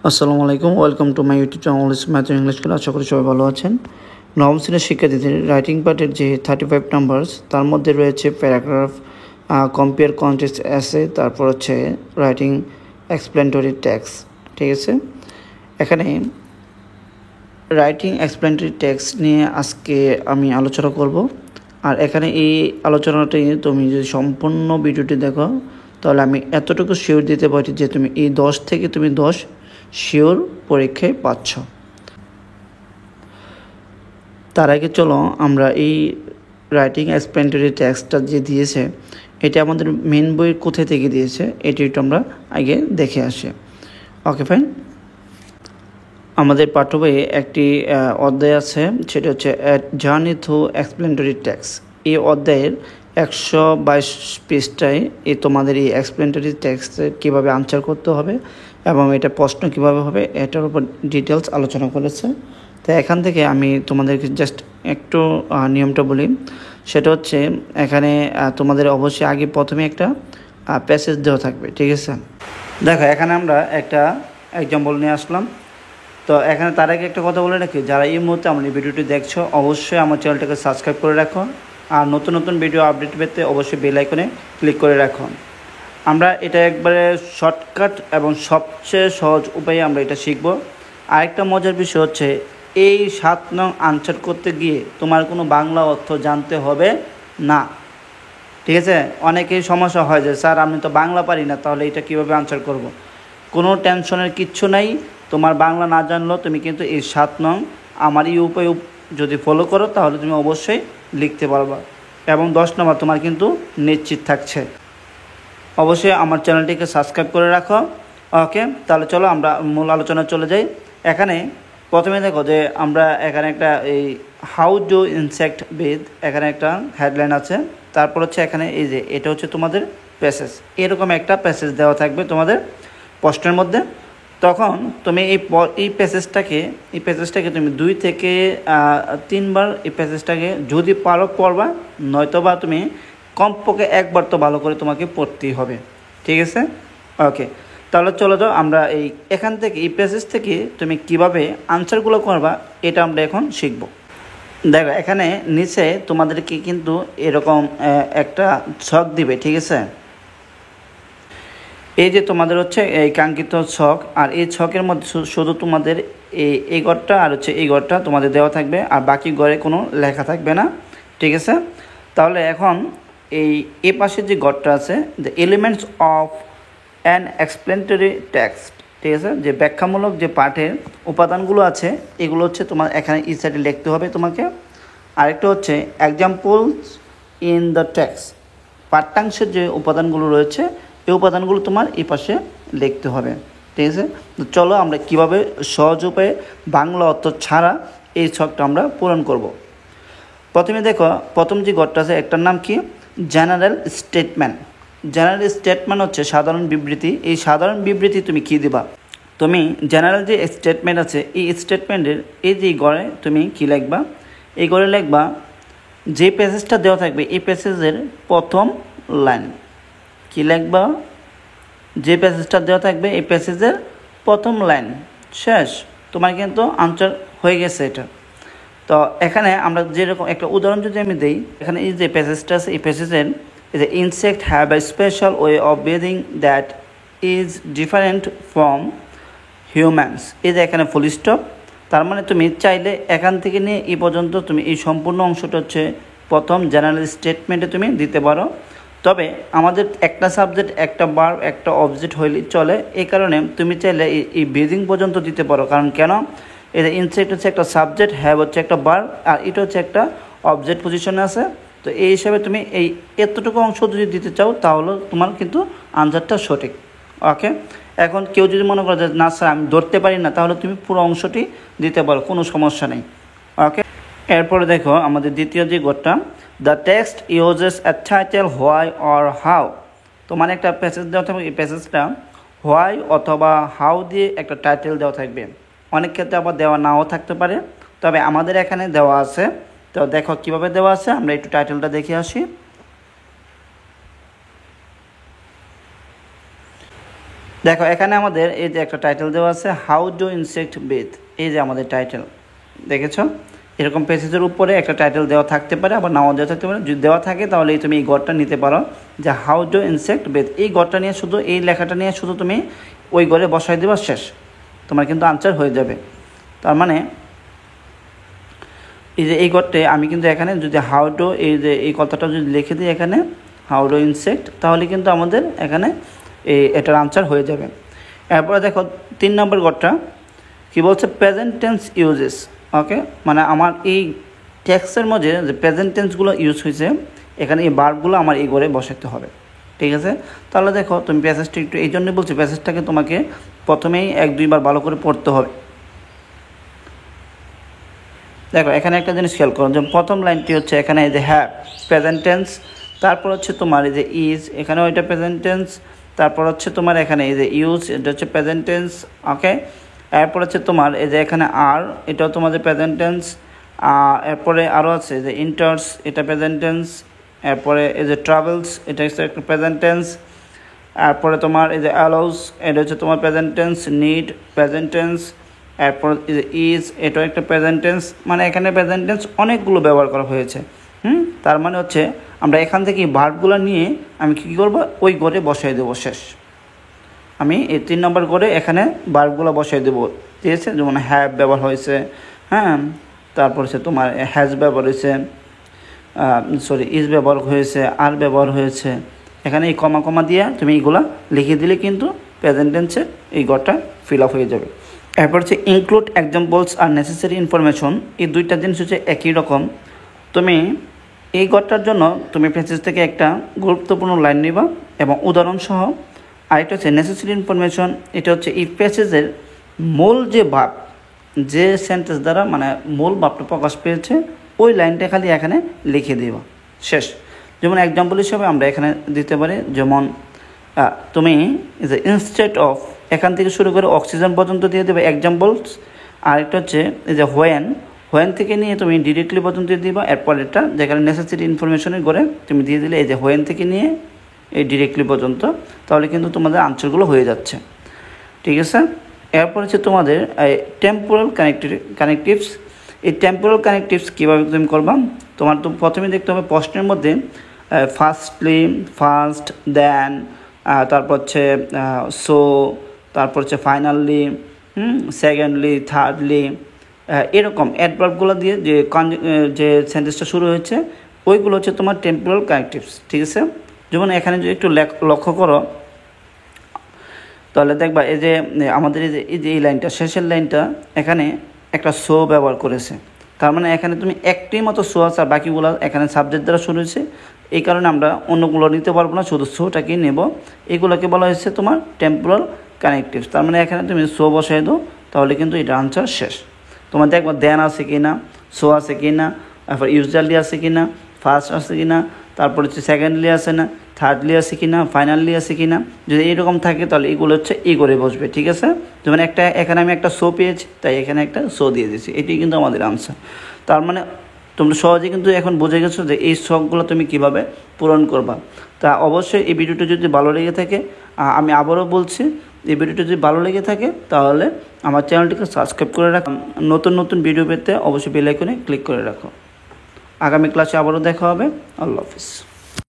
আসসালামু আলাইকুম, welcome to my YouTube channel math English school. আশা করি সবাই ভালো আছেন। নবম শ্রেণীর শিক্ষার্থীদের রাইটিং পার্টের যে 35 নাম্বারস, তার মধ্যে রয়েছে প্যারাগ্রাফ, কম্পেয়ার, কন্টেক্সট, এসে, তারপর হচ্ছে রাইটিং এক্সপ্লেনেটরি টেক্সট। ঠিক আছে, এখানে রাইটিং এক্সপ্লেনেটরি টেক্সট নিয়ে আজকে আমি আলোচনা করব। আর এখানে এই আলোচনাটি তুমি যদি সম্পূর্ণ ভিডিওটি দেখো, তাহলে আমি এতটুকু শিওর দিতে পারি যে তুমি এই 10 থেকে 10 শিওর পরীক্ষায় পাচ্ছ। তার আগে চলো আমরা এই রাইটিং এক্সপ্লেনেটরি টেক্সটটা যে দিয়েছে, এটা আমাদের মেন বইয়ের কোথায় থেকে দিয়েছে এটি একটু আমরা আগে দেখে আসি। Okay fine. আমাদের পাঠ্য বইয়ে একটি অধ্যায় আছে, সেটা হচ্ছে জার্নি থ্রু এক্সপ্লেনেটরি টেক্সট। এই অধ্যায়ের 122 পৃষ্ঠায় তোমাদের এই এক্সপ্লেনেটরি টেক্সটে কীভাবে আনসার করতে হবে এবং এটা প্রশ্ন কীভাবে হবে এটার উপর ডিটেলস আলোচনা করেছে। তো এখান থেকে আমি তোমাদেরকে জাস্ট একটু নিয়মটা বলি। সেটা হচ্ছে এখানে তোমাদের অবশ্যই আগে প্রথমে একটা প্যাসেজ দেওয়া থাকবে। ঠিক আছে, দেখো এখানে আমরা একটা এক্সাম্পল নিয়ে আসলাম। তো এখানে তার আগে একটা কথা বলে রাখি, যারা এই মুহূর্তে আমার এই ভিডিওটি দেখছো অবশ্যই আমার চ্যানেলটাকে সাবস্ক্রাইব করে রাখো, আর নতুন নতুন ভিডিও আপডেট পেতে অবশ্যই বেল আইকনে ক্লিক করে রাখো। আমরা এটা একবারে শর্টকাট এবং সবচেয়ে সহজ উপায়ে আমরা এটা শিখব। আরেকটা মজার বিষয় হচ্ছে, এই 7 নং আনসার করতে গিয়ে তোমার কোনো বাংলা অর্থ জানতে হবে না। ঠিক আছে, অনেকেই সমস্যা হয় যে স্যার আমি তো বাংলা পারি না, তাহলে এটা কীভাবে আনসার করব। কোনো টেনশনের কিচ্ছু নাই। তোমার বাংলা না জানলেও তুমি কিন্তু এই 7 নং আমার এই উপায় যদি ফলো করো তাহলে তুমি অবশ্যই লিখতে পারবা, এবং 10 নম্বর তোমার কিন্তু নিশ্চিত থাকছে। অবশ্যই আমার চ্যানেলটিকে সাবস্ক্রাইব করে রাখো। ওকে, তাহলে চলো আমরা মূল আলোচনা চলে যাই। এখানে প্রথমে দেখো যে আমরা এখানে একটা এই হাউ ডু ইনসেক্ট ব্রিথ, এখানে একটা হেডলাইন আছে। তারপর হচ্ছে এখানে এই যে এটা হচ্ছে তোমাদের প্যাসেজ, এরকম একটা প্যাসেজ দেওয়া থাকবে তোমাদের প্রশ্নের মধ্যে। তখন তুমি এই প্যাসেজটাকে তুমি 2 থেকে 3 বার এই প্যাসেজটাকে যদি পারো পড়বা, নয়তোবা তুমি কমপক্ষে একবার তো ভালো করে তোমাকে পড়তেই হবে। ঠিক আছে, ওকে। তাহলে চলো তো আমরা এখান থেকে এই প্যাসেজ থেকে তুমি কিভাবে আনসারগুলো করবা এটা আমরা এখন শিখব। দেখো এখানে নিচে তোমাদেরকে কিন্তু এরকম একটা ছক দিবে। ঠিক আছে, এই যে তোমাদের হচ্ছে এই কাঙ্ক্ষিত ছক, আর এই ছকের মধ্যে শুধু তোমাদের এই ঘরটা আর হচ্ছে এই ঘরটা তোমাদের দেওয়া থাকবে, আর বাকি ঘরে কোনো লেখা থাকবে না। ঠিক আছে, তাহলে এখন এই পাশের যে ঘরটা আছে, the elements of an explanatory text. ঠিক আছে, যে ব্যাখ্যামূলক যে পাঠের উপাদানগুলো আছে এগুলো হচ্ছে তোমার এখানে এই সাইডে লিখতে হবে তোমাকে। আরেকটা হচ্ছে এক্সাম্পলস ইন দ্য টেক্সট, পাঠ্যাংশের যে উপাদানগুলো রয়েছে এই উপাদানগুলো তোমার এই পাশে লিখতে হবে। ঠিক আছে, তো চলো আমরা কিভাবে সহজ উপায়ে বাংলা অর্থ ছাড়া এই ছকটা আমরা পূরণ করব। প্রথমে দেখো, প্রথম যে ঘরটা আছে একটার নাম কি, জেনারেল স্টেটমেন্ট। জেনারেল স্টেটমেন্ট হচ্ছে সাধারণ বিবৃতি। এই সাধারণ বিবৃতি তুমি কী দিবা, তুমি জেনারেল যে স্টেটমেন্ট আছে এই স্টেটমেন্টের এই যে ঘরে তুমি কী লিখবা, এই ঘরে লিখবা যে প্যাসেজটা দেওয়া থাকবে এই প্যাসেজের প্রথম লাইন। কী লিখবা, যে প্যাসেজটা দেওয়া থাকবে এই প্যাসেজের প্রথম লাইন। শেষ, তোমার কিন্তু আনসার হয়ে গেছে এটা। তো এখানে আমরা যেরকম একটা উদাহরণ যদি আমি দিই, এখানে এই যে প্যাসেজটা আছে এই প্যাসেজের এই যে insect have a special way of breathing that is different from humans, এই যে এখানে ফুল স্টপ। তার মানে তুমি চাইলে এখান থেকে নিয়ে এই পর্যন্ত তুমি এই সম্পূর্ণ অংশটা হচ্ছে প্রথম জেনারেল স্টেটমেন্টে তুমি দিতে পারো। তবে আমাদের একটা সাবজেক্ট, একটা ভার্ব, একটা অবজেক্ট হইলে চলে, এই কারণে তুমি চাইলে এই ব্রিদিং পর্যন্ত দিতে পারো। কারণ কেন, এটা ইনসেক্ট হচ্ছে একটা সাবজেক্ট, হ্যাভ হচ্ছে একটা ভার্ব, আর এটা হচ্ছে একটা অবজেক্ট পজিশনে আছে। তো এই হিসাবে তুমি এতটুকু অংশ যদি দিতে চাও তাহলে তোমার কিন্তু আনসারটা সঠিক। ওকে, এখন কেউ যদি মনে করে যে না স্যার আমি ধরতে পারি না, তাহলে তুমি পুরো অংশটি দিতে পারো, কোনো সমস্যা নেই। ওকে, এরপরে দেখো আমাদের দ্বিতীয় যে ঘরটা, the text uses A title why or how. তোমার একটা প্যাসেজ দেওয়া থাকবে, এই প্যাসেজটা হোয়াই অথবা হাউ দিয়ে একটা টাইটেল দেওয়া থাকবে। অনেক ক্ষেত্রে আবার দেওয়া নাও থাকতে পারে, তবে আমাদের এখানে দেওয়া আছে। তো দেখো কিভাবে দেওয়া আছে, আমরা একটু টাইটেলটা দেখে আসি। দেখো এখানে আমাদের এই যে একটা টাইটেল দেওয়া আছে, হাউ ডু ইনসেক্ট ব্রিথ, এই যে আমাদের টাইটেল দেখেছো। এরকম পেজের উপরে একটা টাইটেল দেওয়া থাকতে পারে, আবার নাও দেওয়া থাকতে পারে। যদি দেওয়া থাকে তাহলে তুমি এই গড়টা নিতে পারো, যে হাউ ডু ইনসেক্ট ব্রিথ। এই গড়টা নিয়ে শুধু, এই লেখাটা নিয়ে শুধু তুমি ওই গড়ে বসাই দেবা, শেষ, তোমার কিন্তু আনসার হয়ে যাবে। তার মানে এই যে এই গড়টে আমি কিন্তু এখানে যদি হাউ ডু, এই যে এই কথাটা যদি লিখে দিই এখানে হাউ ডু ইনসেক্ট, তাহলে কিন্তু আমাদের এখানে এটার আনসার হয়ে যাবে। এরপরে দেখো 3 নম্বর গড়টা কী বলছে, প্রেজেন্ট টেন্স ইউজেস। ওকে, মানে আমার এই টেক্সটের মধ্যে যে প্রেজেন্ট টেন্সগুলো ইউজ হয়েছে, এখানে এই ভার্বগুলো আমার এই গড়ে বসাতে হবে, ঠিক আছে। তাহলে দেখো তুমি প্যাসেজটা একটু, এই জন্যই বলছি প্যাসেজটাকে তোমাকে প্রথমেই 1-2 বার ভালো করে পড়তে হবে। দেখো এখানে একটা জিনিস খেয়াল করো, যে প্রথম লাইনটি হচ্ছে এখানে এই যে হ্যাভ, প্রেজেন্ট টেন্স। তারপর হচ্ছে তোমার এই যে ইজ, এখানেও এটা প্রেজেন্ট টেন্স। তারপর হচ্ছে তোমার এখানে এই যে ইউজ, এটা হচ্ছে প্রেজেন্ট টেন্স। ওকে, এরপর হচ্ছে তোমার এই যে এখানে আর, এটাও তোমাদের প্রেজেন্ট টেন্স। এরপরে আরও আছে যে ইন্টার্স, এটা প্রেজেন্ট টেন্স। এরপরে এই যে ট্রাভেলস, এটা হচ্ছে একটা প্রেজেন্ট টেন্স। এরপরে তোমার এই যে অ্যালাউস, এটা হচ্ছে তোমার present tense. Need, present tense. এরপর এই যে ইজ, এটাও একটা প্রেজেন্ট টেন্স। মানে এখানে প্রেজেন্ট টেন্স অনেকগুলো ব্যবহার করা হয়েছে। তার মানে হচ্ছে আমরা এখান থেকে ভার্বগুলো নিয়ে আমি কী করবো, ওই গড়ে বসাই দেবো, শেষ। আমি এই 3 নম্বর করে এখানে ভার্বগুলো বসাই দেবো, ঠিক আছে। যেমন হ্যাভ ব্যবহার হয়েছে, হ্যাঁ, তারপর হচ্ছে তোমার হ্যাজ ব্যবহার হয়েছে, ইজ ব্যবহার হয়েছে, আর ব্যবহার হয়েছে। এখানে এই কমা কমা দিয়ে তুমি এইগুলা লিখে দিলে কিন্তু প্রেজেন্ট টেন্সের এই গড়টা ফিল আপ হয়ে যাবে। এরপর হচ্ছে ইনক্লুড এক্সাম্পলস আর নেসেসারি ইনফরমেশন। এই দুইটা জিনিস হচ্ছে একই রকম। তুমি এই গড়টার জন্য তুমি প্যাসেজ থেকে একটা গুরুত্বপূর্ণ লাইন নিবা এবং উদাহরণসহ। আরেকটা হচ্ছে নেসেসারি ইনফরমেশন, এটা হচ্ছে এই প্যাসেজের মূল যে ভাব, যে সেন্টেন্স দ্বারা মানে মূল ভাবটা প্রকাশ পেয়েছে, ওই লাইনটা খালি এখানে লিখে দেবা, শেষ। যেমন এক্সাম্পল হিসাবে আমরা এখানে দিতে পারি, যেমন তুমি যে ইনস্টেড অফ, এখান থেকে শুরু করে অক্সিজেন পর্যন্ত দিয়ে দেবে এক্সাম্পলস। আরেকটা হচ্ছে এই যে হোয়েন থেকে নিয়ে তুমি ডিরেক্টলি পর্যন্ত দিয়ে দিবা। এরপর এটা যেখানে নেসেসারি ইনফরমেশনের করে তুমি দিয়ে দিলে এই যে হোয়েন থেকে নিয়ে এই ডিরেক্টলি পর্যন্ত, তাহলে কিন্তু তোমাদের আনসারগুলো হয়ে যাচ্ছে, ঠিক আছে। এরপর হচ্ছে তোমাদের টেম্পোরাল কানেকটিভস। এই টেম্পোরাল কানেকটিভস কীভাবে তুমি করবা, তোমার তো প্রথমে দেখতে হবে প্রশ্নের মধ্যে ফার্স্টলি, ফার্স্ট, দেন, তারপর হচ্ছে সো, তারপর হচ্ছে ফাইনালি, সেকেন্ডলি, থার্ডলি, এরকম অ্যাডভার্বগুলো দিয়ে যে সেন্টেন্সটা শুরু হয়েছে, ওইগুলো হচ্ছে তোমার টেম্পোরাল কানেকটিভস, ঠিক আছে। যেমন এখানে যদি একটু লক্ষ্য করো, তাহলে দেখবা এই যে আমাদের এই লাইনটা, শেষের লাইনটা, এখানে একটা সো ব্যবহার করেছে। তার মানে এখানে তুমি একটি মতো সো আছে, আর বাকিগুলো এখানে সাবজেক্ট দ্বারা শুরু হয়েছে। এই কারণে আমরা অন্যগুলো নিতে পারবো না, শুধু সোটাকেই নেব। এগুলোকে বলা হয়েছে তোমার টেম্পোরাল কানেকটিভস। তার মানে এখানে তুমি সো বসাই দাও, তাহলে কিন্তু এটা আনসার শেষ। তোমার দেখবা দেন আছে কি না, সো আছে কি না, তারপর ইউজুয়ালি আছে কি না, ফার্স্ট আছে কি না, তারপর হচ্ছে সেকেন্ডলি আছে না, থার্ডলি আছে কি না, ফাইনালি আছে কি না। যদি এরকম থাকে তাহলে এগুলো হচ্ছে এই করে বসবে, ঠিক আছে। যেমন এখানে আমি একটা শো পেয়েছি, তাই এখানে একটা শো দিয়ে দিয়েছি, এটাই কিন্তু আমাদের আনসার। তার মানে তোমরা সহজে কিন্তু এখন বুঝে গেছো যে এই শখগুলো তুমি কিভাবে পূরণ করবা। তা অবশ্যই এই ভিডিওটা যদি ভালো লেগে থাকে, আমি আবারও বলছি, এই ভিডিওটা যদি ভালো লেগে থাকে তাহলে আমার চ্যানেলটিকে সাবস্ক্রাইব করে রাখো। নতুন নতুন ভিডিও পেতে অবশ্যই বেল আইকনে ক্লিক করে রাখো। আগামী ক্লাসে আবারও দেখা হবে। আল্লাহ হাফিজ।